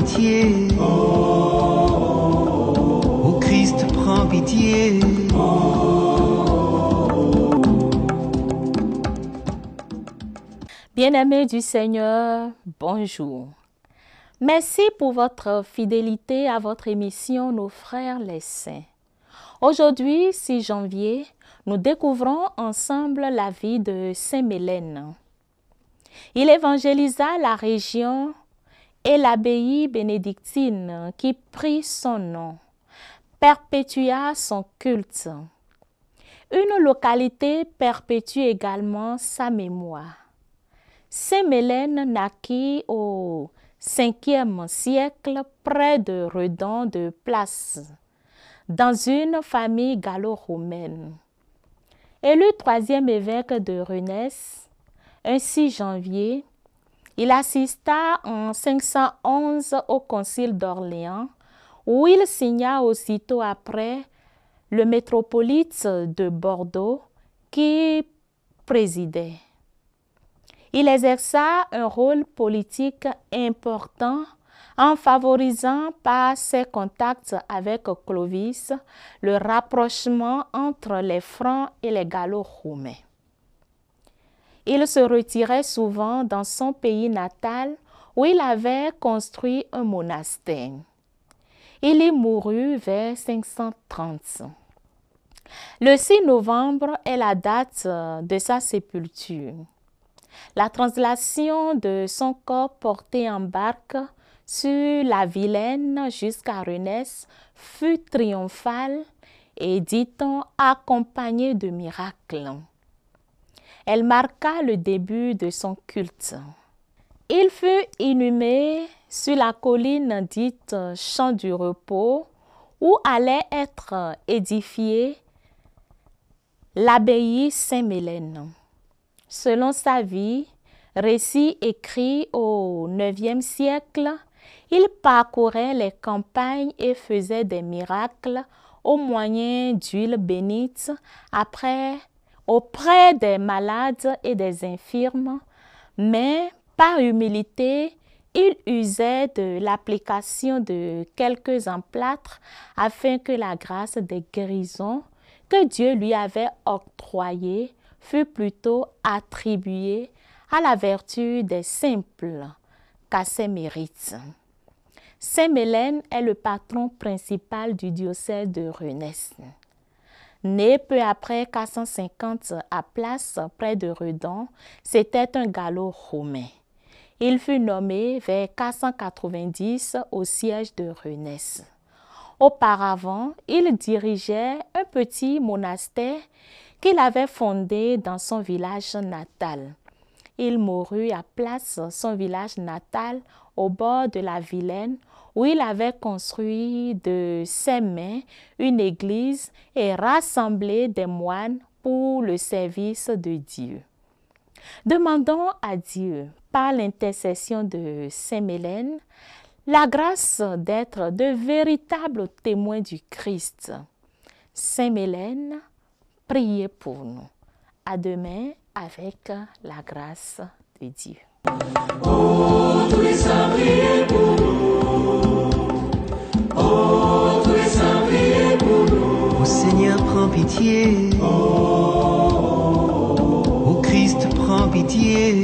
pitié. Ô Christ, prends pitié. Bien-aimés du Seigneur, bonjour. Merci pour votre fidélité à votre émission Nos frères les saints. Aujourd'hui, 6 janvier, nous découvrons ensemble la vie de Saint Mélène. Il évangélisa la région et l'abbaye bénédictine qui prit son nom, perpétua son culte. Une localité perpétue également sa mémoire. Saint Mélène naquit au 5e siècle près de Redon de Place, dans une famille gallo-romaine. Élu 3e évêque de Rennes, un 6 janvier, il assista en 511 au concile d'Orléans, où il signa aussitôt après le métropolite de Bordeaux qui présidait. Il exerça un rôle politique important en favorisant par ses contacts avec Clovis le rapprochement entre les Francs et les Gallo-romains. Il se retirait souvent dans son pays natal où il avait construit un monastère. Il y mourut vers 530. Le 6 novembre est la date de sa sépulture. La translation de son corps porté en barque sur la Vilaine jusqu'à Rennes fut triomphale et, dit-on, accompagnée de miracles. Elle marqua le début de son culte. Il fut inhumé sur la colline dite Champ du Repos, où allait être édifiée l'abbaye Saint-Mélène. Selon sa vie, récit écrit au 9e siècle, il parcourait les campagnes et faisait des miracles au moyen d'huile bénite auprès des malades et des infirmes, mais par humilité, il usait de l'application de quelques emplâtres afin que la grâce des guérisons que Dieu lui avait octroyée fut plutôt attribuée à la vertu des simples qu'à ses mérites. Saint Mélène est le patron principal du diocèse de Rennes. Né peu après 450 à Place, près de Redon, c'était un gallo-romain. Il fut nommé vers 490 au siège de Rennes. Auparavant, il dirigeait un petit monastère qu'il avait fondé dans son village natal. Il mourut à Place, son village natal, au bord de la Vilaine, où il avait construit de ses mains une église et rassemblé des moines pour le service de Dieu. Demandons à Dieu, par l'intercession de Saint Mélène, la grâce d'être de véritables témoins du Christ. Saint Mélène, priez pour nous. À demain avec la grâce de Dieu. Oh, tous les saints, priez pour nous. Oh, tous les saints, priez pour nous. Ô Seigneur, prends pitié. Ô Christ, prends pitié.